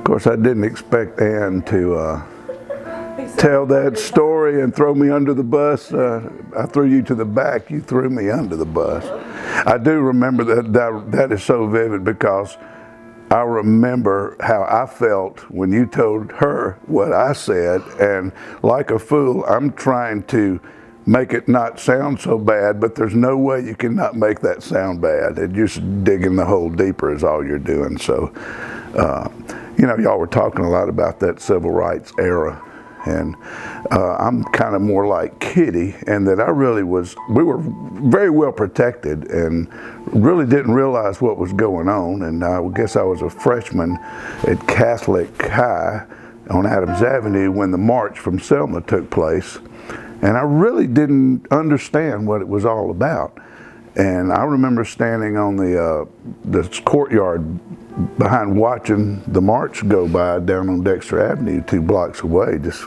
course, I didn't expect Ann to tell that story and throw me under the bus. I threw you to the back, you threw me under the bus. I do remember that is so vivid because I remember how I felt when you told her what I said, and like a fool, I'm trying to make it not sound so bad, but there's no way you can not make that sound bad. And just digging the hole deeper is all you're doing. So, you know, y'all were talking a lot about that civil rights era. And I'm kind of more like Kitty, and that we were very well protected and really didn't realize what was going on. And I guess I was a freshman at Catholic High on Adams Avenue when the march from Selma took place. And I really didn't understand what it was all about. And I remember standing on the courtyard behind watching the march go by down on Dexter Avenue 2 blocks away, just,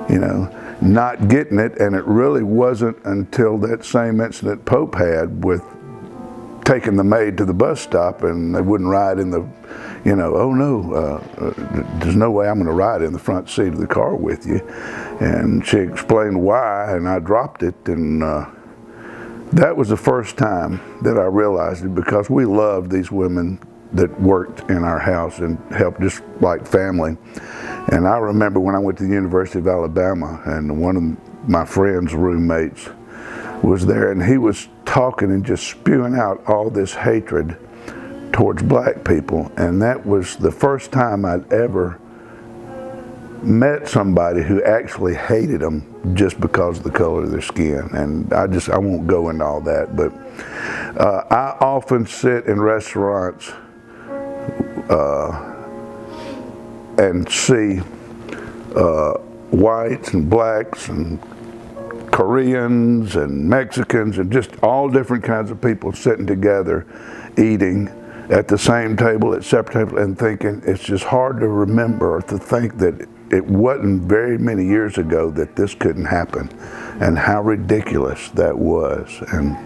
you know, not getting it. And it really wasn't until that same incident Pope had with taking the maid to the bus stop and they wouldn't ride in the, you know, oh no, there's no way I'm going to ride in the front seat of the car with you. And she explained why, and I dropped it. And that was the first time that I realized it, because we loved these women that worked in our house and helped just like family. And I remember when I went to the University of Alabama, and one of my friend's roommates was there, and he was talking and just spewing out all this hatred towards black people. And that was the first time I'd ever met somebody who actually hated them just because of the color of their skin. And I won't go into all that, but I often sit in restaurants and see whites and blacks and Koreans and Mexicans and just all different kinds of people sitting together eating at the same table, at separate tables, and thinking it's just hard to remember or to think that it wasn't very many years ago that this couldn't happen, and how ridiculous that was. And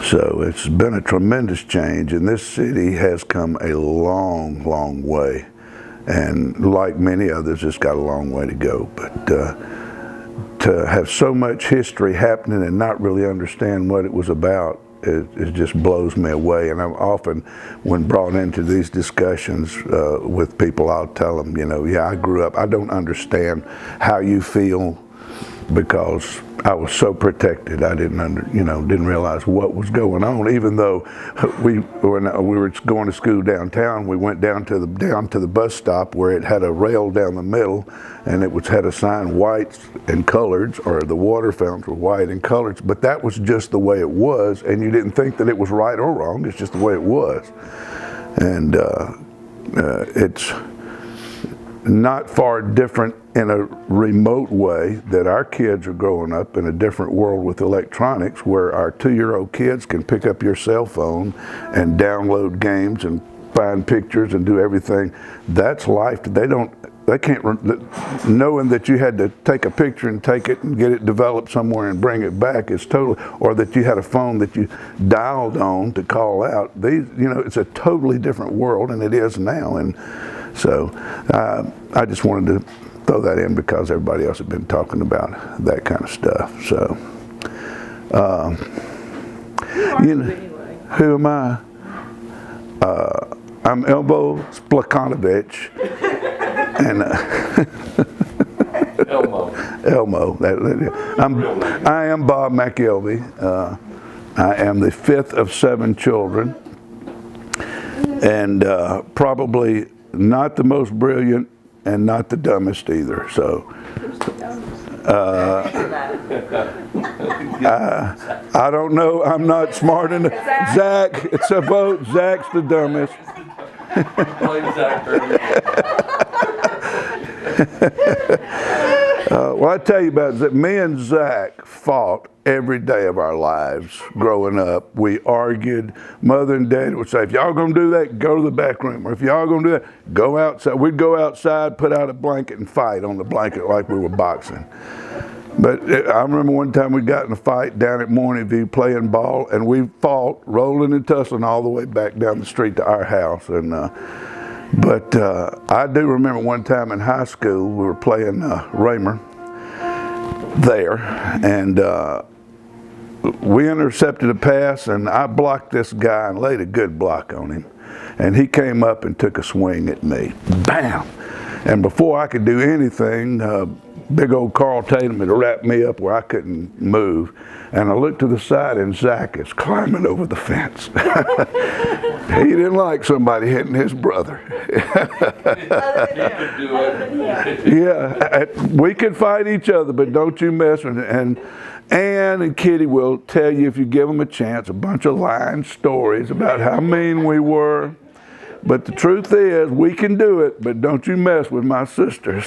so it's been a tremendous change, and this city has come a long, long way. And like many others, it's got a long way to go. But to have so much history happening and not really understand what it was about, it just blows me away. And I'm often, when brought into these discussions with people, I'll tell them, you know, yeah, I grew up, I don't understand how you feel, because I was so protected. I didn't realize what was going on. Even though when we were going to school downtown, we went down to the bus stop where it had a rail down the middle, and it had a sign whites and coloreds, or the water fountains were white and coloreds. But that was just the way it was, and you didn't think that it was right or wrong. It's just the way it was. And it's not far different in a remote way that our kids are growing up in a different world with electronics, where our 2-year-old kids can pick up your cell phone and download games and find pictures and do everything. That's life. They can't, knowing that you had to take a picture and take it and get it developed somewhere and bring it back is totally, or that you had a phone that you dialed on to call out. It's a totally different world, and it is now. And so I just wanted to throw that in because everybody else had been talking about that kind of stuff. So, who am I? I'm Elmo Splakanovich, and Elmo. I am Bob McElvey. I am the 5th of 7 children, and probably not the most brilliant and not the dumbest either. So I don't know. I'm not smart enough. Zach, it's a vote. Zach's the dumbest. Well, I tell you about that. Me and Zach fought every day of our lives growing up. We argued. Mother and Dad would say, if y'all gonna do that, go to the back room. Or if y'all gonna do that, go outside. We'd go outside, put out a blanket, and fight on the blanket like we were boxing. But I remember one time we got in a fight down at Morning View playing ball, and we fought, rolling and tussling all the way back down the street to our house. And But I do remember one time in high school, we were playing Raymer there, and we intercepted a pass, and I blocked this guy and laid a good block on him. And he came up and took a swing at me. Bam! And before I could do anything, big old Carl Tatum had wrapped me up where I couldn't move. And I looked to the side, and Zach is climbing over the fence. He didn't like somebody hitting his brother. Yeah, we could fight each other, but don't you mess with it. And Ann and Kitty will tell you, if you give them a chance, a bunch of lying stories about how mean we were. But the truth is, we can do it, but don't you mess with my sisters.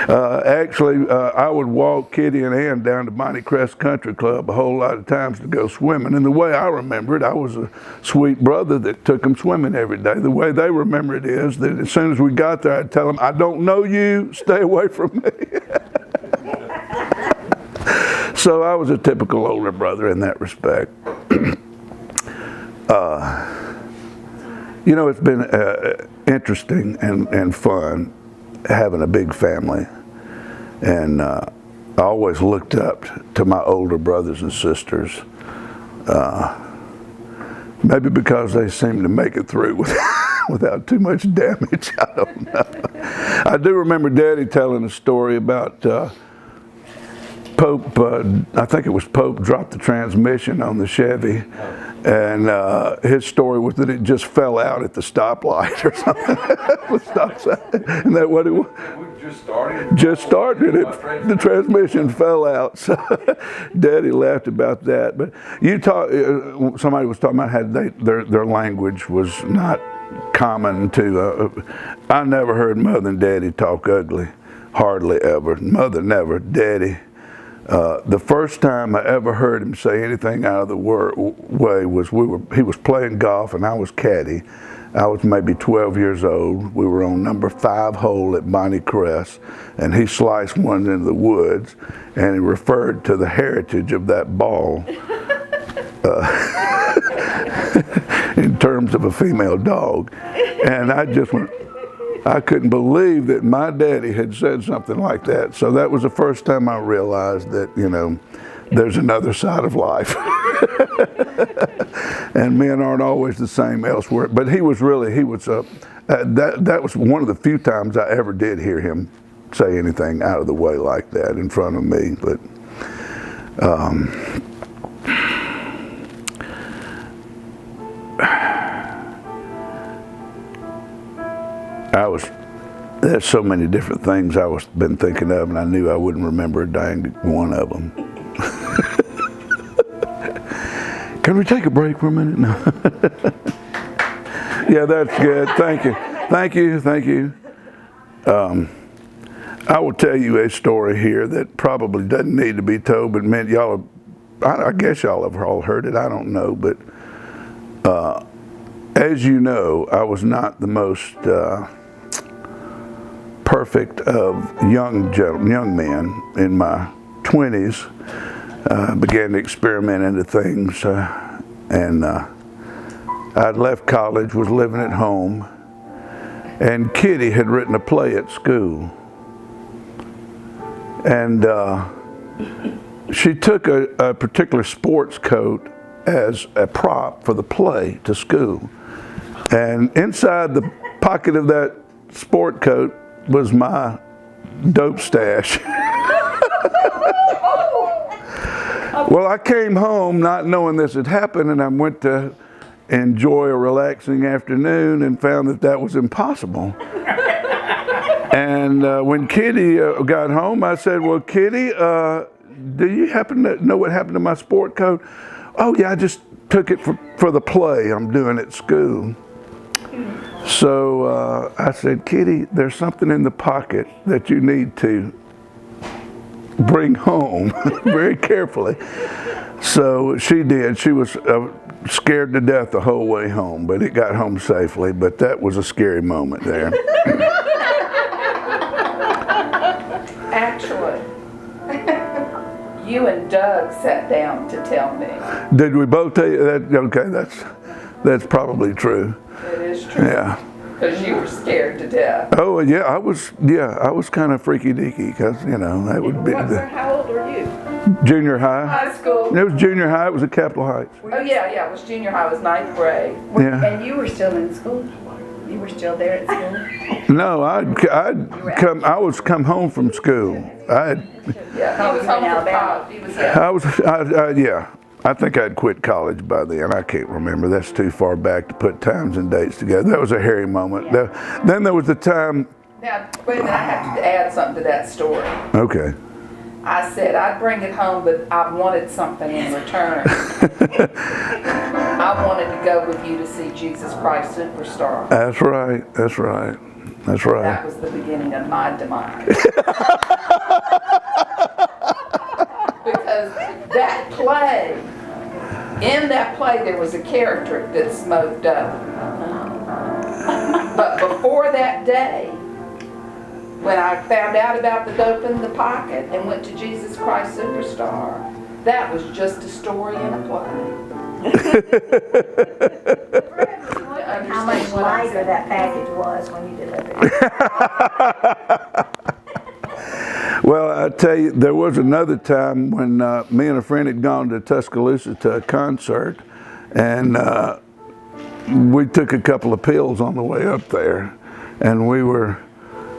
Actually, I would walk Kitty and Ann down to Bonnie Crest Country Club a whole lot of times to go swimming. And the way I remember it, I was a sweet brother that took them swimming every day. The way they remember it is that as soon as we got there, I'd tell them, I don't know you, stay away from me. So I was a typical older brother in that respect. You know, it's been interesting and fun having a big family. And I always looked up to my older brothers and sisters. Maybe because they seemed to make it through without too much damage. I don't know. I do remember Daddy telling a story about Pope, I think it was Pope, dropped the transmission on the Chevy, and his story was that it just fell out at the stoplight or something. The stop sign. Isn't that what it was? Just started it. The transmission fell out. So Daddy laughed about that. But you talk. Somebody was talking about how their language was not common to. I never heard Mother and Daddy talk ugly, hardly ever. Mother never. Daddy. The first time I ever heard him say anything out of the way was he was playing golf and I was caddy. I was maybe 12 years old. We were on number 5 hole at Bonnie Crest, and he sliced one into the woods, and he referred to the heritage of that ball in terms of a female dog. And I just went, I couldn't believe that my daddy had said something like that. So that was the first time I realized that, you know, there's another side of life. And men aren't always the same elsewhere. But that was one of the few times I ever did hear him say anything out of the way like that in front of me. But there's so many different things I was been thinking of, and I knew I wouldn't remember a dang one of them. Can we take a break for a minute? No. Yeah, that's good. Thank you. Thank you. Thank you. I will tell you a story here that probably doesn't need to be told, but man, I guess y'all have all heard it. I don't know, but as you know, I was not the most perfect of young men. In my 20s. Began to experiment into things, and I'd left college, was living at home, and Kitty had written a play at school, and she took a particular sports coat as a prop for the play to school, and inside the pocket of that sport coat was my dope stash. Well, I came home not knowing this had happened, and I went to enjoy a relaxing afternoon and found that was impossible. And when Kitty got home, I said, well, Kitty, do you happen to know what happened to my sport coat? Oh, yeah, I just took it for the play I'm doing at school. So I said, Kitty, there's something in the pocket that you need to bring home very carefully. So she did. She was scared to death the whole way home, but it got home safely. But that was a scary moment there. Actually, you and Doug sat down to tell me. Did we both tell you that? Okay, That's probably true. It is true. Yeah. Because you were scared to death. Oh yeah, I was kind of freaky deaky because that would be How old are you? junior high. High school. It was junior high. It was at Capitol Heights. Oh yeah, it was junior high. It was 9th grade. Yeah. And you were still in school? You were still there at school? No, I'd come home from school. Yeah, he was home from college. He was I think I'd quit college by then. I can't remember. That's too far back to put times and dates together. That was a hairy moment. Then there was the time. Now, wait a minute, I have to add something to that story. Okay. I said I'd bring it home, but I wanted something in return. I wanted to go with you to see Jesus Christ Superstar. That's right. That's right. That's right. That was the beginning of my demise. Because that play, in that play there was a character that smoked dope. But before that day, when I found out about the dope in the pocket and went to Jesus Christ Superstar, that was just a story in a play. How much lighter that package was when you delivered it. Well, I tell you, there was another time when me and a friend had gone to Tuscaloosa to a concert, and we took a couple of pills on the way up there, and we were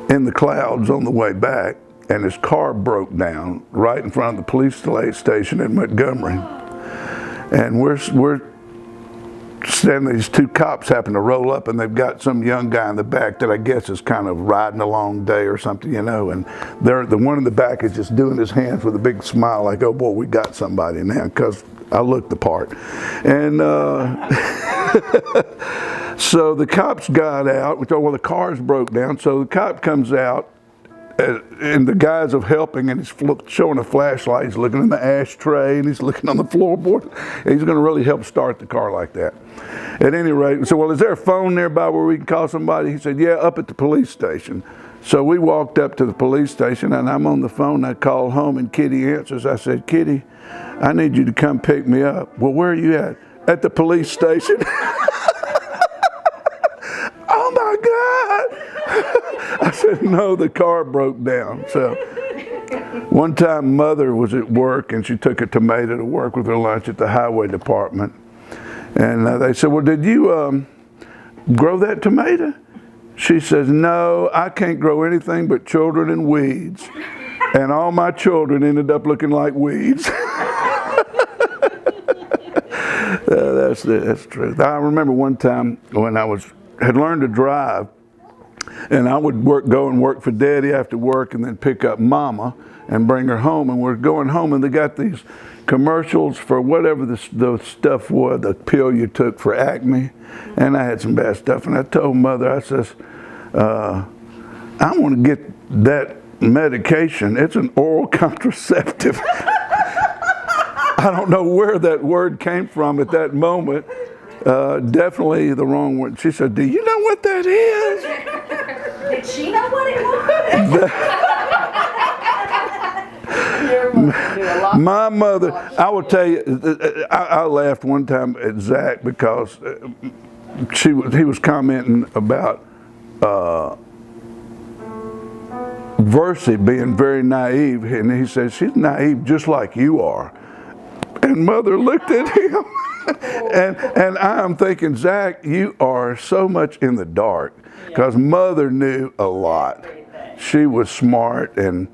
in the clouds on the way back, and his car broke down right in front of the police station in Montgomery. And we're standing, these two cops happen to roll up, and they've got some young guy in the back that I guess is kind of riding a long day or something, and the one in the back is just doing his hands with a big smile like, oh boy, we got somebody now, because I looked the part. And so the cops got out, well, the cars broke down, so the cop comes out in the guise of helping, and he's showing a flashlight, he's looking in the ashtray, and he's looking on the floorboard. He's going to really help start the car like that. At any rate, we said, well, is there a phone nearby where we can call somebody? He said, yeah, up at the police station. So we walked up to the police station, and I'm on the phone. I called home, and Kitty answers. I said, Kitty, I need you to come pick me up. Well, where are you at? At the police station. Oh my God. I said, no, the car broke down. So one time Mother was at work, and she took a tomato to work with her lunch at the highway department. And they said, well, did you grow that tomato? She says, no, I can't grow anything but children and weeds. And all my children ended up looking like weeds. That's true. I remember one time when I had learned to drive, and I would go and work for Daddy after work, and then pick up Mama and bring her home. And we're going home, and they got these commercials for whatever the stuff was, the pill you took for acne. And I had some bad stuff, and I told Mother, I says, I want to get that medication. It's an oral contraceptive. I don't know where that word came from at that moment. Definitely the wrong one. She said, do you know what that is? Did she know what it was? My mother, I will tell you, I laughed one time at Zach because he was commenting about Versi being very naive, and he says, she's naive just like you are. And Mother looked at him, and I'm thinking, Zach, you are so much in the dark, because Mother knew a lot. She was smart, and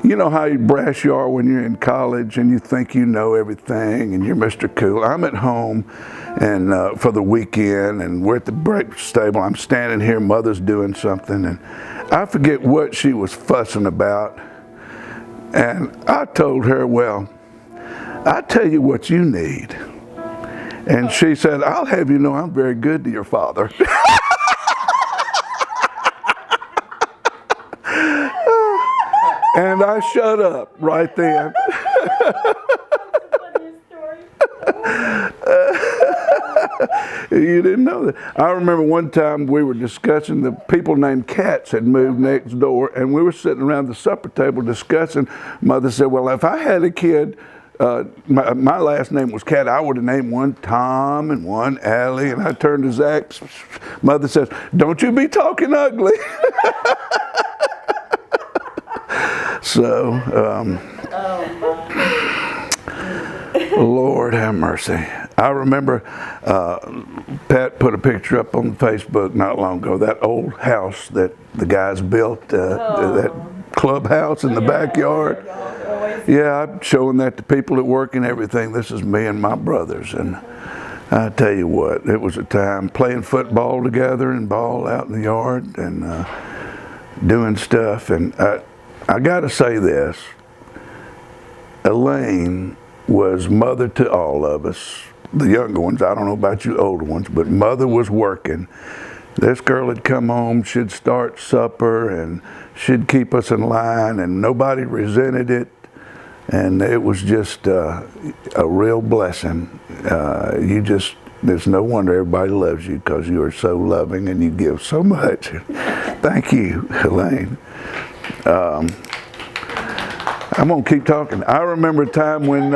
you know how brash you are when you're in college and you think you know everything and you're Mr. Cool. I'm at home and for the weekend, and we're at the breakfast table. I'm standing here, Mother's doing something, and I forget what she was fussing about. And I told her, well, I'll tell you what you need. And she said, I'll have you know I'm very good to your father. And I shut up right then. You didn't know that. I remember one time we were discussing, the people named Katz had moved next door, and we were sitting around the supper table discussing. Mother said, well, if I had a kid my last name was Cat. I would have named one Tom and one Allie, and I turned to Zach's mother says, "Don't you be talking ugly." So, Lord have mercy. I remember Pat put a picture up on Facebook not long ago, that old house that the guys built, that clubhouse in the backyard. Yeah, I'm showing that to people at work and everything. This is me and my brothers. And I tell you what, it was a time playing football together and ball out in the yard and doing stuff. And I got to say this, Elaine was mother to all of us, the younger ones. I don't know about you older ones, but mother was working. This girl would come home, she'd start supper, and she'd keep us in line, and nobody resented it. And it was just a real blessing. There's no wonder everybody loves you, because you are so loving and you give so much. Thank you, Elaine. I'm gonna keep talking. I remember a time when,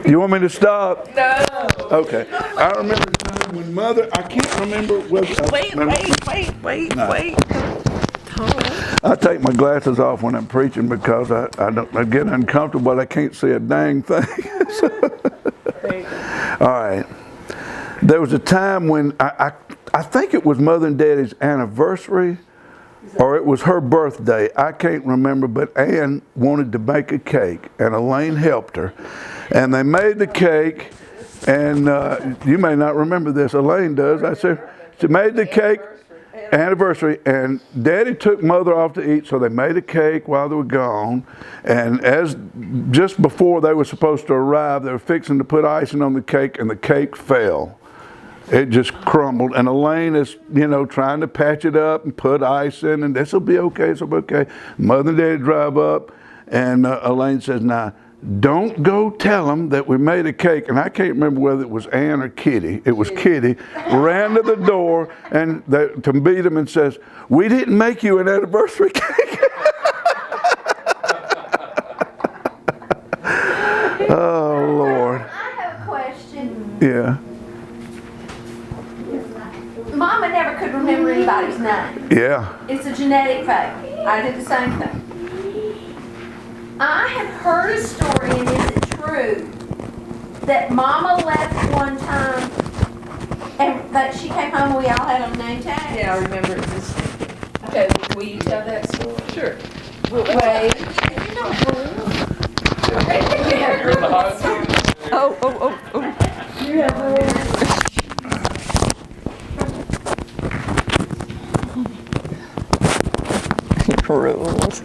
you want me to stop? No. Okay. I remember a time when mother, I can't remember whether. Wait. I take my glasses off when I'm preaching because I get uncomfortable, but I can't see a dang thing. All right. There was a time when I think it was Mother and Daddy's anniversary, or it was her birthday. I can't remember, but Ann wanted to make a cake, and Elaine helped her. And they made the cake, and you may not remember this. Elaine does. I said, she made the cake, anniversary, and Daddy took Mother off to eat, so they made a cake while they were gone. And just before they were supposed to arrive, they were fixing to put icing on the cake, and the cake fell. It just crumbled, and Elaine is, trying to patch it up and put ice in, and this'll be okay, this'll be okay. Mother and Daddy drive up, and Elaine says, "Now, don't go tell them that we made a cake." And I can't remember whether it was Ann or Kitty. It was Kitty. Ran to the door and to meet him and says, "We didn't make you an anniversary cake." Oh, Lord. I have a question. Yeah. Mama never could remember anybody's name. Yeah. It's a genetic fact. I did the same thing. I have heard a story, and is it true, that Mama left one time and that she came home and we all had a name tag? Yeah, I remember it this. Okay, will you tell that story? Sure. Wait. You're in the hot seat. Oh. Rules.